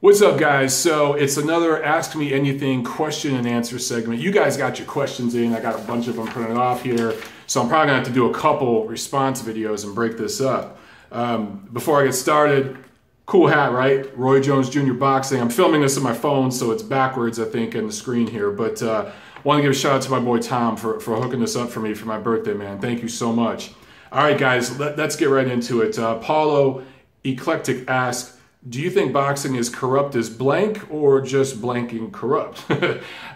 What's up, guys? So it's another Ask Me Anything question and answer segment. You guys got your questions in. I got a bunch of them printed off here. So I'm probably gonna have to do a couple response videos and break this up. Before I get started, cool hat, right? Roy Jones Jr. Boxing. I'm filming this on my phone, so it's backwards, I think, on the screen here. But want to give a shout out to my boy Tom for hooking this up for me for my birthday, man. Thank you so much. All right, guys, let's get right into it. Paulo Eclectic asks, do you think boxing is corrupt as blank or just blanking corrupt?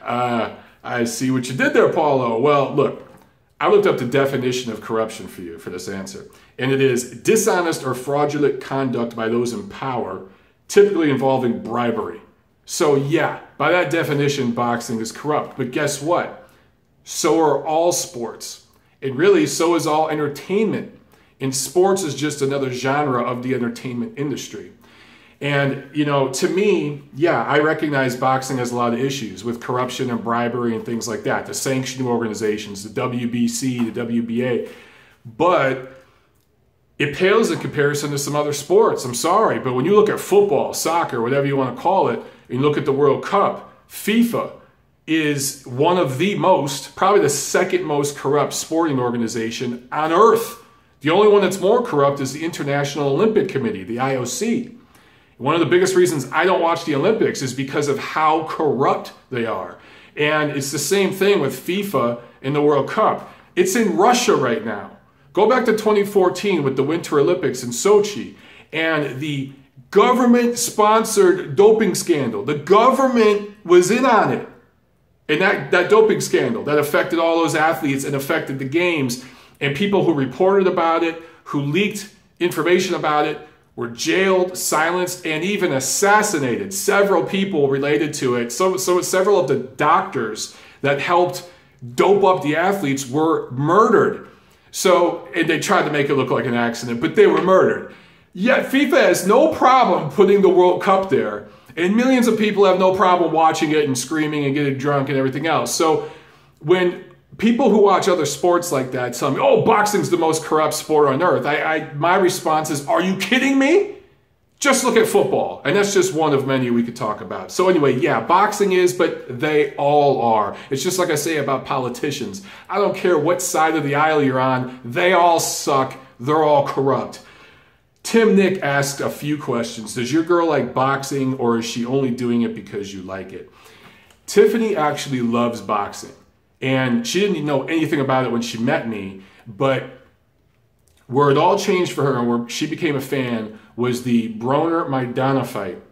I see what you did there, Paulo. Well, look, I looked up the definition of corruption for you for this answer. And it is dishonest or fraudulent conduct by those in power, typically involving bribery. So yeah, by that definition, boxing is corrupt. But guess what? So are all sports. And really, so is all entertainment. And sports is just another genre of the entertainment industry. And, you know, to me, yeah, I recognize boxing has a lot of issues with corruption and bribery and things like that. The sanctioning organizations, the WBC, the WBA. But it pales in comparison to some other sports. I'm sorry. But when you look at football, soccer, whatever you want to call it, and you look at the World Cup, FIFA is one of the most, probably the second most corrupt sporting organization on earth. The only one that's more corrupt is the International Olympic Committee, the IOC. One of the biggest reasons I don't watch the Olympics is because of how corrupt they are. And it's the same thing with FIFA and the World Cup. It's in Russia right now. Go back to 2014 with the Winter Olympics in Sochi and the government-sponsored doping scandal. The government was in on it. And that doping scandal that affected all those athletes and affected the games, and people who reported about it, who leaked information about it, were jailed, silenced, and even assassinated. Several people related to it. So several of the doctors that helped dope up the athletes were murdered. And they tried to make it look like an accident, but they were murdered. Yet FIFA has no problem putting the World Cup there. And millions of people have no problem watching it and screaming and getting drunk and everything else. So when people who watch other sports like that tell me, oh, boxing's the most corrupt sport on earth, my response is, are you kidding me? Just look at football. And that's just one of many we could talk about. So anyway, yeah, boxing is, but they all are. It's just like I say about politicians. I don't care what side of the aisle you're on. They all suck. They're all corrupt. Tim Nick asked a few questions. Does your girl like boxing, or is she only doing it because you like it? Tiffany actually loves boxing. And she didn't know anything about it when she met me, but where it all changed for her and where she became a fan was the Broner-Maidana fight.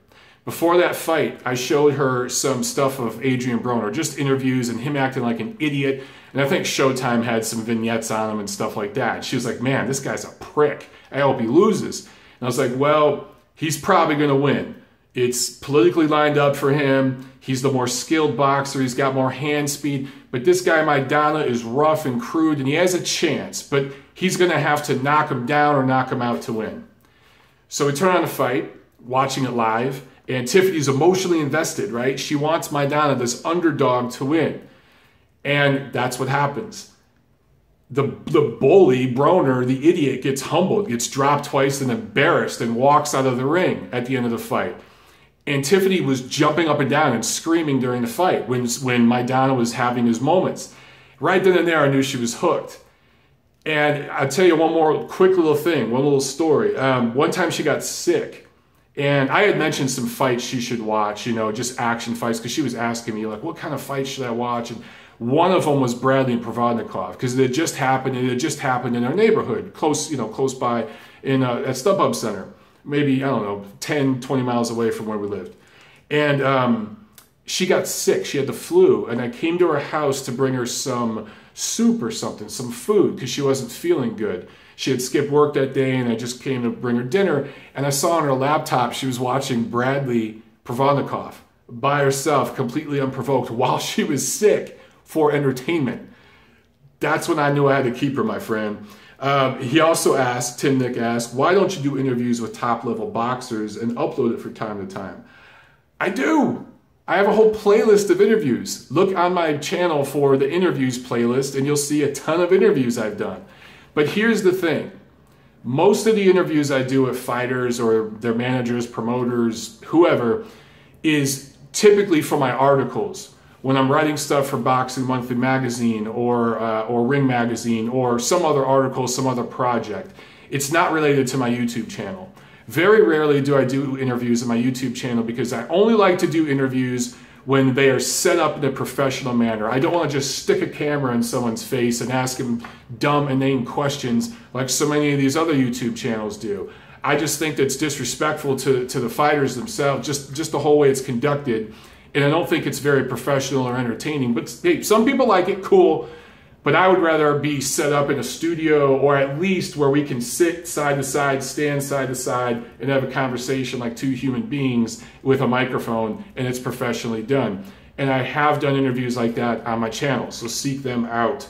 Before that fight, I showed her some stuff of Adrian Broner, just interviews and him acting like an idiot. And I think Showtime had some vignettes on him and stuff like that. And she was like, man, this guy's a prick. I hope he loses. And I was like, well, he's probably going to win. It's politically lined up for him. He's the more skilled boxer. He's got more hand speed. But this guy, Maidana, is rough and crude, and he has a chance. But he's going to have to knock him down or knock him out to win. So we turn on the fight, watching it live, and Tiffany's emotionally invested, right? She wants Maidana, this underdog, to win. And that's what happens. The bully, Broner, the idiot, gets humbled, gets dropped twice and embarrassed and walks out of the ring at the end of the fight. And Tiffany was jumping up and down and screaming during the fight when Maidana was having his moments. Right then and there, I knew she was hooked. And I'll tell you one more quick little thing, one little story. One time she got sick. And I had mentioned some fights she should watch, you know, just action fights, because she was asking me, like, what kind of fights should I watch? And one of them was Bradley and Provodnikov, because it had just happened, and it had just happened in our neighborhood, close by at StubHub Center. Maybe, I don't know, 10, 20 miles away from where we lived. And she got sick. She had the flu. And I came to her house to bring her some soup or something, some food, because she wasn't feeling good. She had skipped work that day, and I just came to bring her dinner. And I saw on her laptop she was watching Bradley Provodnikov by herself, completely unprovoked, while she was sick for entertainment. That's when I knew I had to keep her, my friend. He also asked, Tim Nick asked, why don't you do interviews with top-level boxers and upload it from time to time? I do. I have a whole playlist of interviews. Look on my channel for the interviews playlist, and you'll see a ton of interviews I've done. But here's the thing. Most of the interviews I do with fighters or their managers, promoters, whoever, is typically for my articles. When I'm writing stuff for Boxing Monthly magazine or Ring magazine or some other article, some other project, it's not related to my YouTube channel. Very rarely do I do interviews on my YouTube channel because I only like to do interviews when they are set up in a professional manner. I don't want to just stick a camera in someone's face and ask them dumb, inane questions like so many of these other YouTube channels do. I just think that's disrespectful to the fighters themselves, just the whole way it's conducted. And I don't think it's very professional or entertaining. But hey, some people like it, cool. But I would rather be set up in a studio, or at least where we can sit side to side, stand side to side, and have a conversation like two human beings with a microphone, and it's professionally done. And I have done interviews like that on my channel, so seek them out.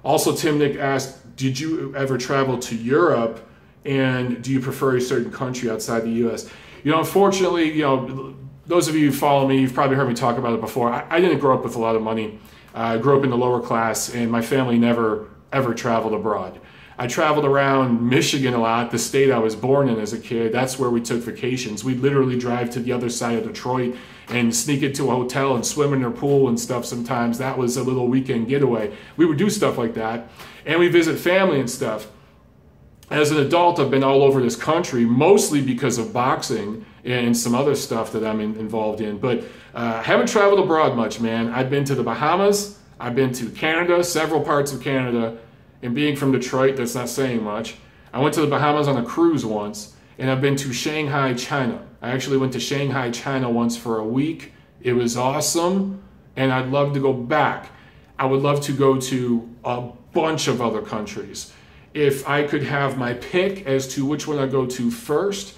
Also, Tim Nick asked, did you ever travel to Europe, and do you prefer a certain country outside the US? You know, unfortunately, you know, those of you who follow me, you've probably heard me talk about it before. I didn't grow up with a lot of money. I grew up in the lower class, and my family never, ever traveled abroad. I traveled around Michigan a lot, the state I was born in as a kid. That's where we took vacations. We'd literally drive to the other side of Detroit and sneak into a hotel and swim in their pool and stuff sometimes. That was a little weekend getaway. We would do stuff like that, and we visit family and stuff. As an adult, I've been all over this country, mostly because of boxing and some other stuff that I'm involved in. But I haven't traveled abroad much, man. I've been to the Bahamas. I've been to Canada, several parts of Canada. And being from Detroit, that's not saying much. I went to the Bahamas on a cruise once. And I've been to Shanghai, China. I actually went to Shanghai, China once for a week. It was awesome. And I'd love to go back. I would love to go to a bunch of other countries. If I could have my pick as to which one I go to first,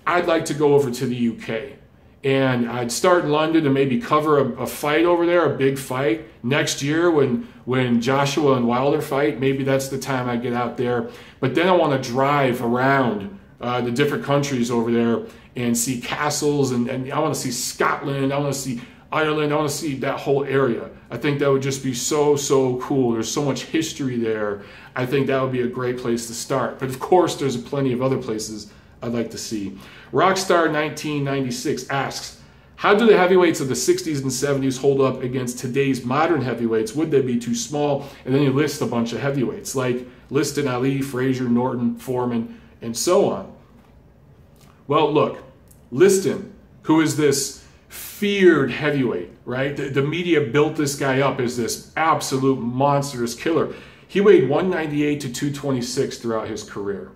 I'd like to go over to the UK. And I'd start in London and maybe cover a fight over there, a big fight. Next year when Joshua and Wilder fight, maybe that's the time I get out there. But then I want to drive around the different countries over there and see castles. And I want to see Scotland. I want to see Ireland. I want to see that whole area. I think that would just be so, so cool. There's so much history there. I think that would be a great place to start. But of course, there's plenty of other places I'd like to see. Rockstar1996 asks, how do the heavyweights of the 60s and 70s hold up against today's modern heavyweights? Would they be too small? And then you list a bunch of heavyweights, like listed Ali, Frazier, Norton, Foreman, and so on. Well, look, Liston, who is this feared heavyweight, right? The media built this guy up as this absolute monstrous killer. He weighed 198 to 226 throughout his career.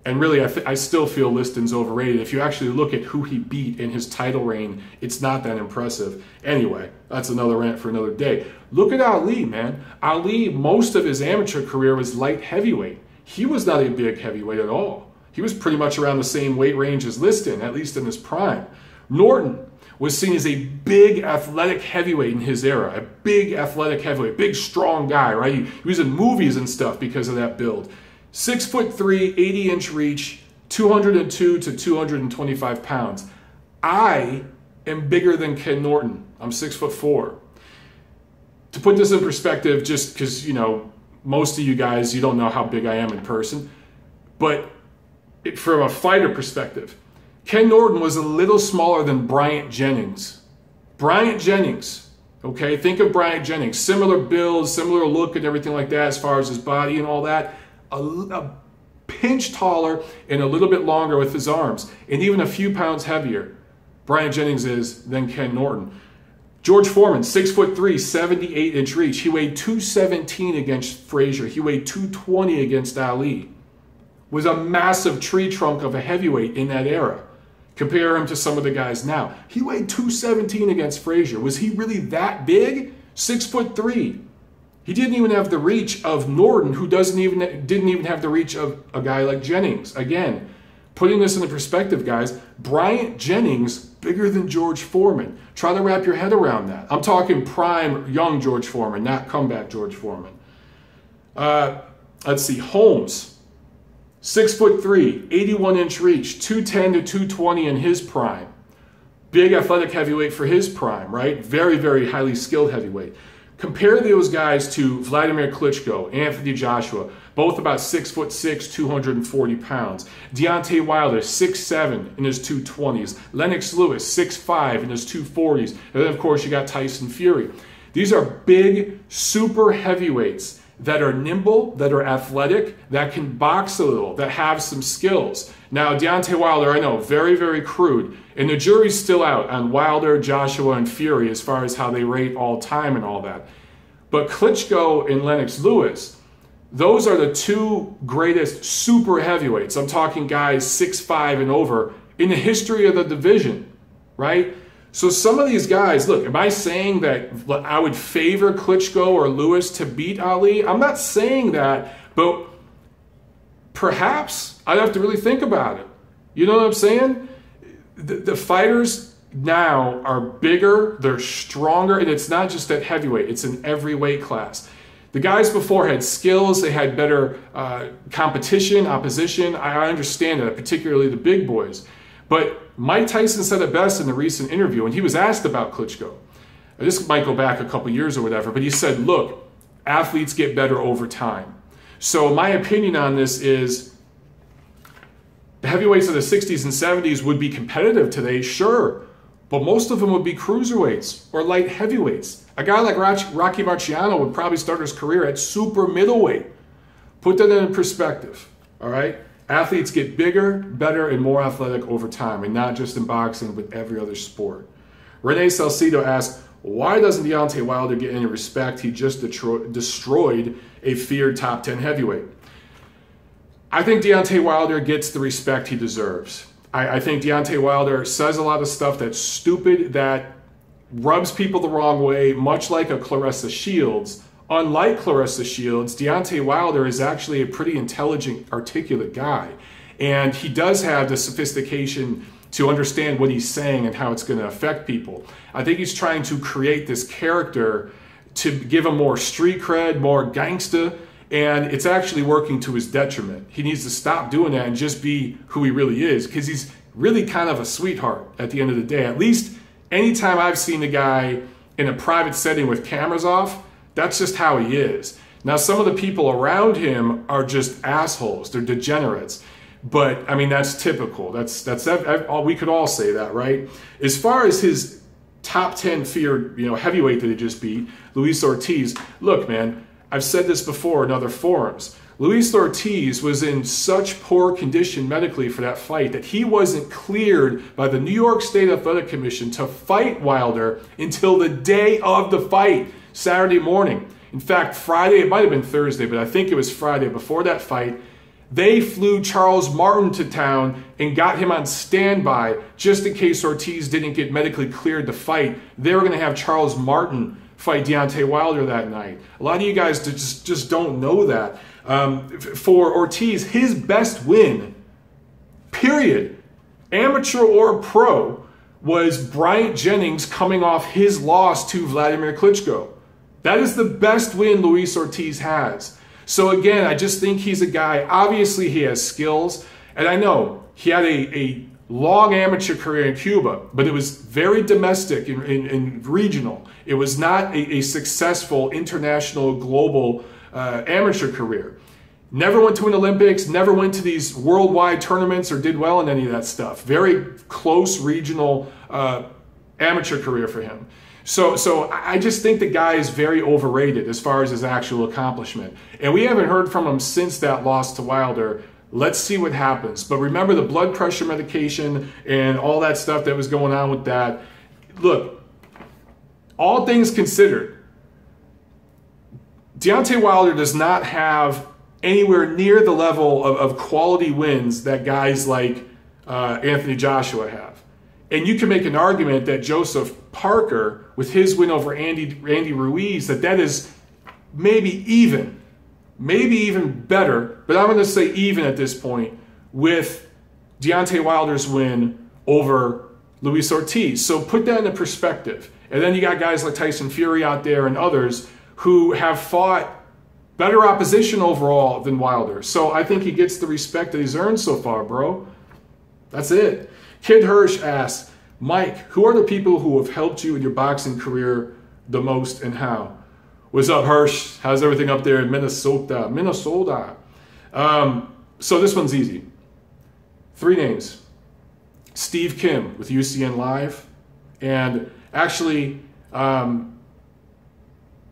And really, I still feel Liston's overrated. If you actually look at who he beat in his title reign, it's not that impressive. Anyway, that's another rant for another day. Look at Ali, man. Ali, most of his amateur career was light heavyweight. He was not a big heavyweight at all. He was pretty much around the same weight range as Liston, at least in his prime. Norton was seen as a big athletic heavyweight in his era. A big athletic heavyweight, big strong guy, right? He was in movies and stuff because of that build. 6'3", 80-inch reach, 202 to 225 pounds. I am bigger than Ken Norton. I'm 6'4". To put this in perspective, just because, you know, most of you guys, you don't know how big I am in person, but from a fighter perspective, Ken Norton was a little smaller than Bryant Jennings. Bryant Jennings, okay? Think of Bryant Jennings. Similar build, similar look and everything like that as far as his body and all that. A pinch taller and a little bit longer with his arms, and even a few pounds heavier, Bryant Jennings is than Ken Norton. George Foreman, 6'3", 78-inch reach. He weighed 217 against Frazier. He weighed 220 against Ali. Was a massive tree trunk of a heavyweight in that era. Compare him to some of the guys now. He weighed 217 against Frazier. Was he really that big? 6'3". He didn't even have the reach of Norton, who didn't even have the reach of a guy like Jennings. Again, putting this into perspective, guys, Bryant Jennings bigger than George Foreman. Try to wrap your head around that. I'm talking prime young George Foreman, not comeback George Foreman. Let's see, Holmes, 6'3", 81-inch reach, 210 to 220 in his prime. Big athletic heavyweight for his prime, right? Very, very highly skilled heavyweight. Compare those guys to Vladimir Klitschko, Anthony Joshua, both about 6'6", 240 pounds. Deontay Wilder, 6'7" in his 220s. Lennox Lewis, 6'5" in his 240s. And then, of course, you got Tyson Fury. These are big, super heavyweights that are nimble, that are athletic, that can box a little, that have some skills. Now, Deontay Wilder, I know, very, very crude. And the jury's still out on Wilder, Joshua, and Fury as far as how they rate all time and all that. But Klitschko and Lennox Lewis, those are the two greatest super heavyweights. I'm talking guys 6'5" and over in the history of the division, right? So some of these guys, look, am I saying that I would favor Klitschko or Lewis to beat Ali? I'm not saying that, but perhaps I'd have to really think about it. You know what I'm saying? The fighters now are bigger, they're stronger, and it's not just at heavyweight, it's in every weight class. The guys before had skills, they had better competition, opposition. I understand that, particularly the big boys. But Mike Tyson said it best in the recent interview, and he was asked about Klitschko. This might go back a couple years or whatever, but he said, look, athletes get better over time. So my opinion on this is the heavyweights of the 60s and 70s would be competitive today, sure, but most of them would be cruiserweights or light heavyweights. A guy like Rocky Marciano would probably start his career at super middleweight. Put that in perspective, all right? Athletes get bigger, better, and more athletic over time, and not just in boxing, but every other sport. Renee Salcido asks, why doesn't Deontay Wilder get any respect? He just destroyed a feared top 10 heavyweight. I think Deontay Wilder gets the respect he deserves. I think Deontay Wilder says a lot of stuff that's stupid, that rubs people the wrong way, much like a Claressa Shields. Unlike Claressa Shields, Deontay Wilder is actually a pretty intelligent, articulate guy. And he does have the sophistication to understand what he's saying and how it's going to affect people. I think he's trying to create this character to give him more street cred, more gangsta, and it's actually working to his detriment. He needs to stop doing that and just be who he really is, because he's really kind of a sweetheart at the end of the day. At least anytime I've seen the guy in a private setting with cameras off, that's just how he is. Now, some of the people around him are just assholes. They're degenerates. But, I mean, that's typical. That's we could all say that, right? As far as his top 10 feared, heavyweight that he just beat, Luis Ortiz, look, man, I've said this before in other forums. Luis Ortiz was in such poor condition medically for that fight that he wasn't cleared by the New York State Athletic Commission to fight Wilder until the day of the fight, Saturday morning. In fact, Friday, it might have been Thursday, but I think it was Friday before that fight, they flew Charles Martin to town and got him on standby just in case Ortiz didn't get medically cleared to fight. They were going to have Charles Martin fight Deontay Wilder that night. A lot of you guys just don't know that. For Ortiz, his best win, period, amateur or pro, was Bryant Jennings coming off his loss to Vladimir Klitschko. That is the best win Luis Ortiz has. So again, I just think he's a guy, obviously he has skills, and I know he had a long amateur career in Cuba, but it was very domestic and regional. It was not a successful international, global amateur career. Never went to an Olympics, never went to these worldwide tournaments or did well in any of that stuff. Very close regional amateur career for him. So I just think the guy is very overrated as far as his actual accomplishment. And we haven't heard from him since that loss to Wilder. Let's see what happens. But remember the blood pressure medication and all that stuff that was going on with that. Look, all things considered, Deontay Wilder does not have anywhere near the level of quality wins that guys like Anthony Joshua have. And you can make an argument that Joseph Parker, with his win over Andy Ruiz, that is maybe even better, but I'm going to say even at this point, with Deontay Wilder's win over Luis Ortiz. So put that into perspective. And then you got guys like Tyson Fury out there and others who have fought better opposition overall than Wilder. So I think he gets the respect that he's earned so far, bro. That's it. Kid Hirsch asks, Mike, who are the people who have helped you in your boxing career the most and how? What's up, Hirsch? How's everything up there in Minnesota? So this one's easy. 3 names. Steve Kim with UCN Live. And actually, I'm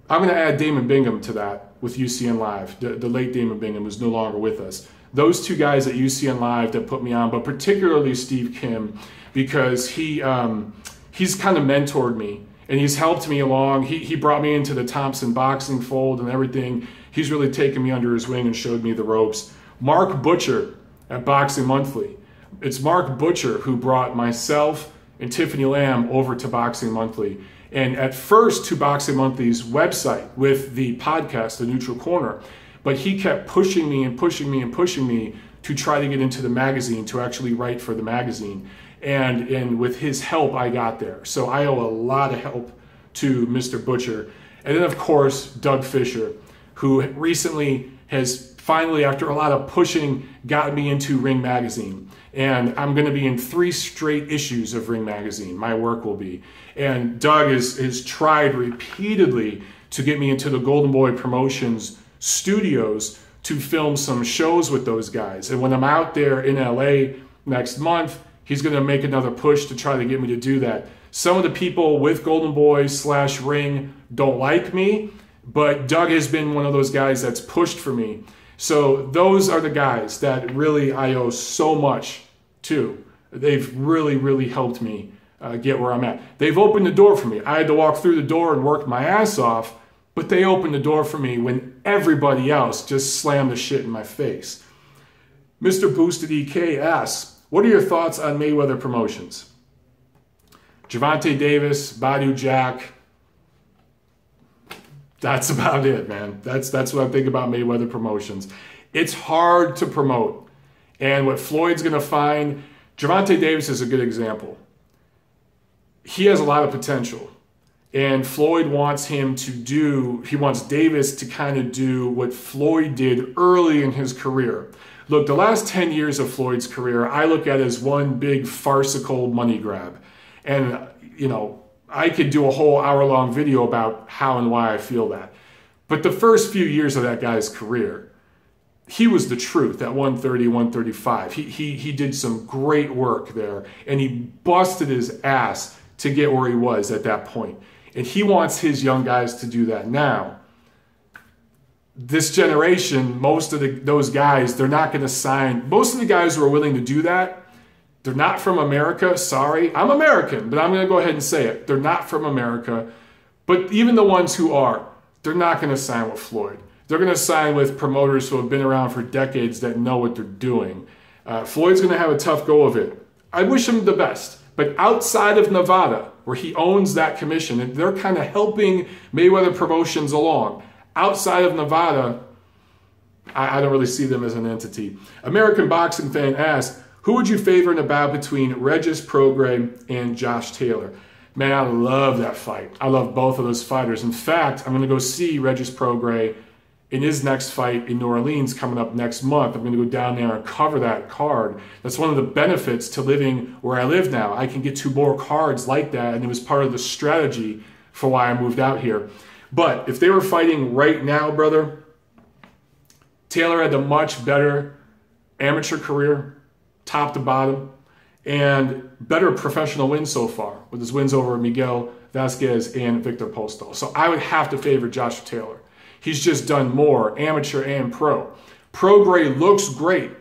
going to add Damon Bingham to that with UCN Live. The late Damon Bingham is no longer with us. Those 2 guys at UCN Live that put me on, but particularly Steve Kim, because he's kind of mentored me and he's helped me along. He brought me into the Thompson boxing fold and everything. He's really taken me under his wing and showed me the ropes. Mark Butcher at Boxing Monthly. It's Mark Butcher who brought myself and Tiffany Lamb over to Boxing Monthly. And at first to Boxing Monthly's website with the podcast, The Neutral Corner. But he kept pushing me and pushing me and pushing me to try to get into the magazine, to actually write for the magazine. And with his help, I got there. So I owe a lot of help to Mr. Butcher. And then, of course, Doug Fisher, who recently has finally, after a lot of pushing, got me into Ring Magazine. And I'm going to be in 3 straight issues of Ring Magazine. My work will be. And Doug has tried repeatedly to get me into the Golden Boy Promotions studios to film some shows with those guys. And when I'm out there in LA next month, he's going to make another push to try to get me to do that. Some of the people with Golden Boy / Ring don't like me, but Doug has been one of those guys that's pushed for me. So those are the guys that really I owe so much to. They've really, really helped me get where I'm at. They've opened the door for me. I had to walk through the door and work my ass off, but they opened the door for me when everybody else just slammed the shit in my face. Mr. Boosted EK asks, what are your thoughts on Mayweather Promotions? Gervonta Davis, Badu Jack. That's about it, man. That's what I think about Mayweather Promotions. It's hard to promote. And what Floyd's going to find, Gervonta Davis is a good example. He has a lot of potential. And Floyd wants he wants Davis to kind of do what Floyd did early in his career. Look, the last 10 years of Floyd's career, I look at as one big farcical money grab. And, you know, I could do a whole hour-long video about how and why I feel that. But the first few years of that guy's career, he was the truth at 130, 135. He did some great work there, and he busted his ass to get where he was at that point. And he wants his young guys to do that now. This generation, most of those guys, they're not going to sign. Most of the guys who are willing to do that, they're not from America. Sorry, I'm American, but I'm going to go ahead and say it. They're not from America. But even the ones who are, they're not going to sign with Floyd. They're going to sign with promoters who have been around for decades that know what they're doing. Floyd's going to have a tough go of it. I wish him the best. But outside of Nevada, where he owns that commission, and they're kind of helping Mayweather Promotions along, outside of Nevada, I don't really see them as an entity. American Boxing Fan asks, who would you favor in a bout between Regis Prograis and Josh Taylor? Man, I love that fight. I love both of those fighters. In fact, I'm going to go see Regis Prograis in his next fight in New Orleans coming up next month. I'm going to go down there and cover that card. That's one of the benefits to living where I live now. I can get to more cards like that, and it was part of the strategy for why I moved out here. But if they were fighting right now, brother, Taylor had a much better amateur career, top to bottom, and better professional wins so far, with his wins over Miguel Vasquez and Victor Postol. So I would have to favor Joshua Taylor. He's just done more, amateur and pro. Prograis looks great.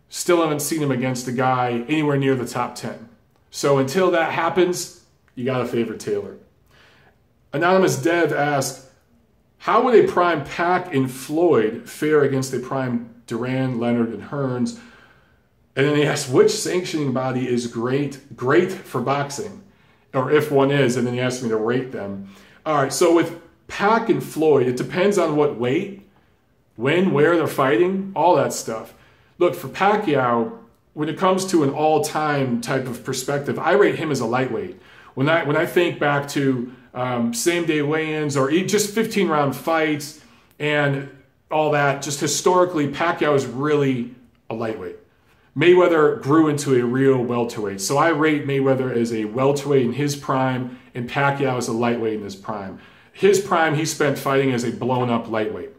Still haven't seen him against a guy anywhere near the top 10. So until that happens, you got to favor Taylor. Anonymous Dev asks, how would a prime Pac and Floyd fare against a prime Duran, Leonard, and Hearns? And then he asks, which sanctioning body is great for boxing? Or if one is, and then he asks me to rate them. All right, so with Pac and Floyd, it depends on what weight, when, where they're fighting, all that stuff. Look, for Pacquiao, when it comes to an all-time type of perspective, I rate him as a lightweight. When I think back to same-day weigh-ins or just 15-round fights and all that, just historically, Pacquiao is really a lightweight. Mayweather grew into a real welterweight. So I rate Mayweather as a welterweight in his prime and Pacquiao as a lightweight in his prime. His prime, he spent fighting as a blown-up lightweight.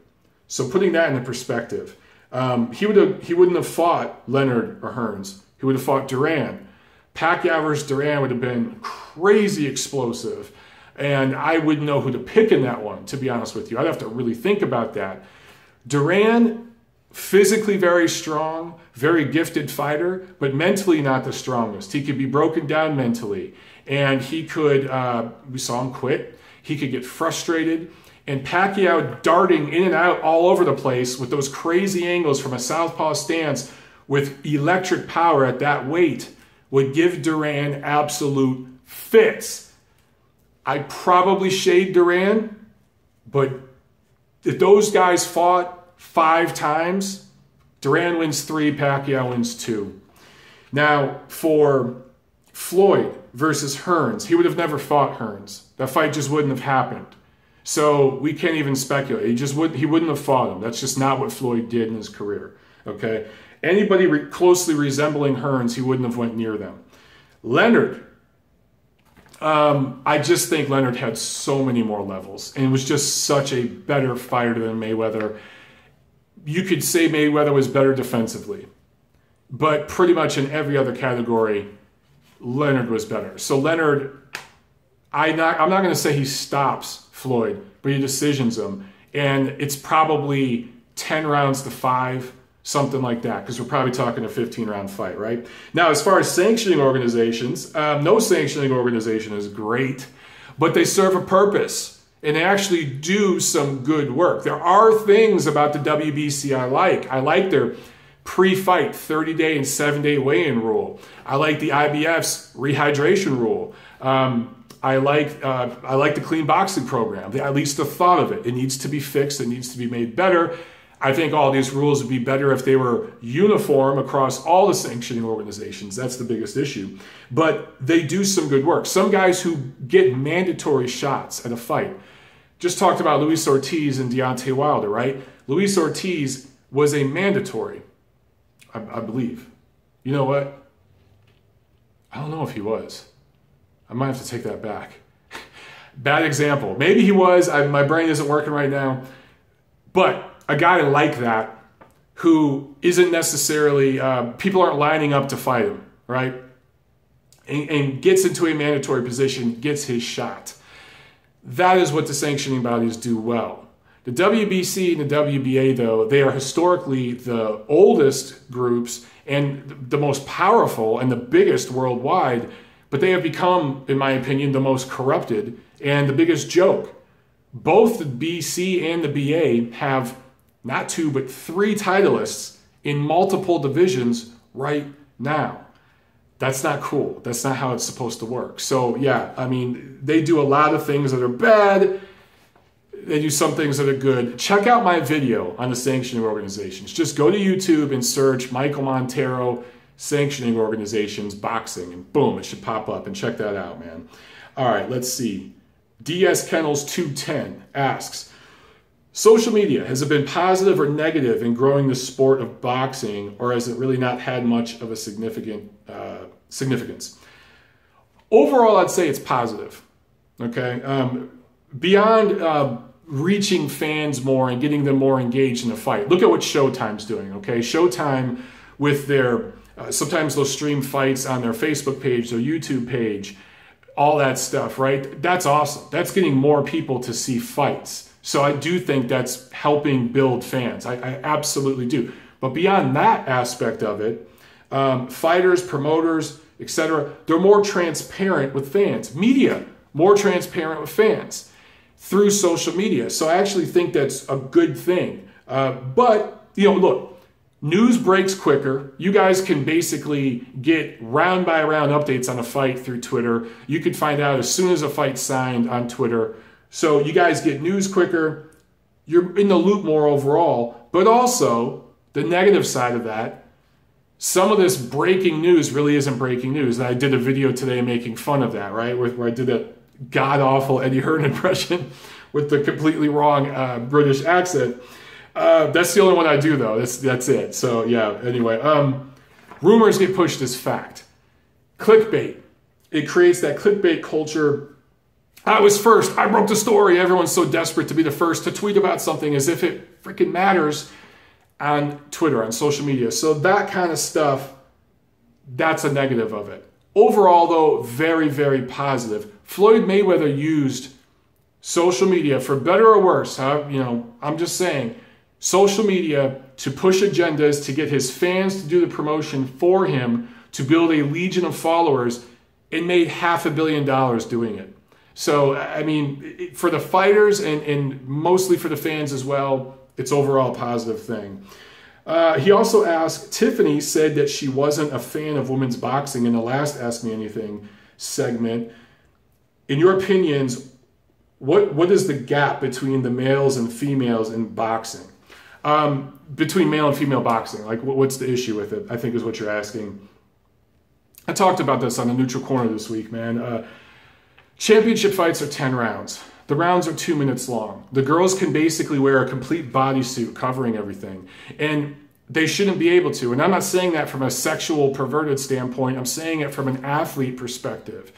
So putting that into perspective. He wouldn't have fought Leonard or Hearns. He would have fought Duran. Pacquiao versus Duran would have been crazy explosive. And I wouldn't know who to pick in that one, to be honest with you. I'd have to really think about that. Duran, physically very strong, very gifted fighter, but mentally not the strongest. He could be broken down mentally. And he could, we saw him quit. He could get frustrated. And Pacquiao darting in and out all over the place with those crazy angles from a southpaw stance with electric power at that weight would give Duran absolute fits. I probably shade Duran, but if those guys fought 5 times, Duran wins 3, Pacquiao wins 2. Now, for Floyd versus Hearns, he would have never fought Hearns. That fight just wouldn't have happened. So we can't even speculate. He wouldn't have fought him. That's just not what Floyd did in his career. Okay? Anybody closely resembling Hearns, he wouldn't have went near them. Leonard, I just think Leonard had so many more levels and was just such a better fighter than Mayweather. You could say Mayweather was better defensively, but pretty much in every other category, Leonard was better. So Leonard, I'm not going to say he stops Floyd, but he decisions him. And it's probably 10 rounds to 5, something like that, because we're probably talking a 15-round fight, right? Now, as far as sanctioning organizations, no sanctioning organization is great, but they serve a purpose, and they actually do some good work. There are things about the WBC I like. I like their pre-fight 30-day and 7-day weigh-in rule. I like the IBF's rehydration rule. I like the clean boxing program, at least the thought of it. It needs to be fixed. It needs to be made better. I think all these rules would be better if they were uniform across all the sanctioning organizations. That's the biggest issue. But they do some good work. Some guys who get mandatory shots at a fight. Just talked about Luis Ortiz and Deontay Wilder, right? Luis Ortiz was a mandatory, I believe. You know what? I don't know if he was. I might have to take that back. Bad example. Maybe he was. My brain isn't working right now. But a guy like that who isn't necessarily, people aren't lining up to fight him, right? And gets into a mandatory position, gets his shot. That is what the sanctioning bodies do well. The WBC and the WBA, though, they are historically the oldest groups and the most powerful and the biggest worldwide, but they have become, in my opinion, the most corrupted and the biggest joke. Both the BC and the BA have not 2, but 3 titleists in multiple divisions right now. That's not cool. That's not how it's supposed to work. So yeah, I mean, they do a lot of things that are bad. They do some things that are good. Check out my video on the sanctioning organizations. Just go to YouTube and search Michael Montero sanctioning organizations boxing, and boom, it should pop up, and check that out, man. All right, let's see. DS Kennels 210 asks, social media, has it been positive or negative in growing the sport of boxing, or has it really not had much of a significance? Overall, I'd say it's positive, okay? Beyond reaching fans more and getting them more engaged in the fight, look at what Showtime's doing, okay? Showtime with their, sometimes they'll stream fights on their Facebook page, their YouTube page, all that stuff, right? That's awesome. That's getting more people to see fights. So I do think that's helping build fans. I absolutely do. But beyond that aspect of it, fighters, promoters, etc., they're more transparent with fans. Media, more transparent with fans through social media. So I actually think that's a good thing. But, you know, look, news breaks quicker. You guys can basically get round by round updates on a fight through Twitter. You can find out as soon as a fight's signed on Twitter. So you guys get news quicker. You're in the loop more overall. But also, the negative side of that, some of this breaking news really isn't breaking news. And I did a video today making fun of that, right? Where I did a god-awful Eddie Hearn impression with the completely wrong British accent. That's the only one I do, though. That's it. So, yeah, anyway. Rumors get pushed as fact. Clickbait. It creates that clickbait culture. I was first. I broke the story. Everyone's so desperate to be the first to tweet about something as if it freaking matters. on Twitter, on social media. So that kind of stuff, that's a negative of it. Overall, though, very, very positive. Floyd Mayweather used social media, for better or worse, I'm just saying, social media to push agendas, to get his fans to do the promotion for him, to build a legion of followers, and made $500 million doing it. So, I mean, for the fighters and mostly for the fans as well, it's overall a positive thing. He also asked, Tiffany said that she wasn't a fan of women's boxing in the last Ask Me Anything segment. In your opinions, what is the gap between the males and females in boxing? Between male and female boxing, like what's the issue with it, I think is what you're asking. I talked about this on the Neutral Corner this week, man. Championship fights are 10 rounds. The rounds are 2 minutes long. The girls can basically wear a complete bodysuit covering everything. And they shouldn't be able to. And I'm not saying that from a sexual, perverted standpoint. I'm saying it from an athlete perspective.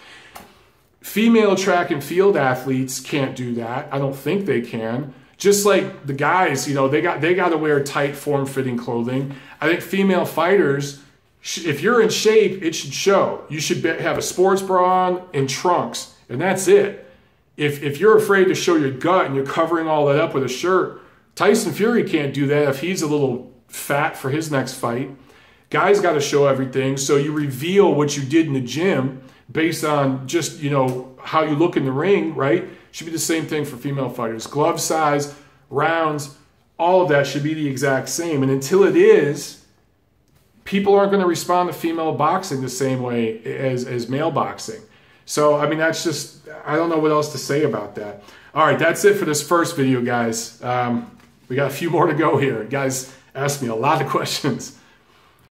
Female track and field athletes can't do that. I don't think they can. Just like the guys, they got to wear tight, form-fitting clothing. I think female fighters, if you're in shape, it should show. You should have a sports bra on and trunks, and that's it. If you're afraid to show your gut and you're covering all that up with a shirt, Tyson Fury can't do that if he's a little fat for his next fight. Guys got to show everything, so you reveal what you did in the gym based on just, how you look in the ring, right? Should be the same thing for female fighters. Glove size, rounds, all of that should be the exact same. And until it is, people aren't going to respond to female boxing the same way as male boxing. So, I mean, that's just, I don't know what else to say about that. All right, that's it for this first video, guys. We got a few more to go here. Guys asked me a lot of questions.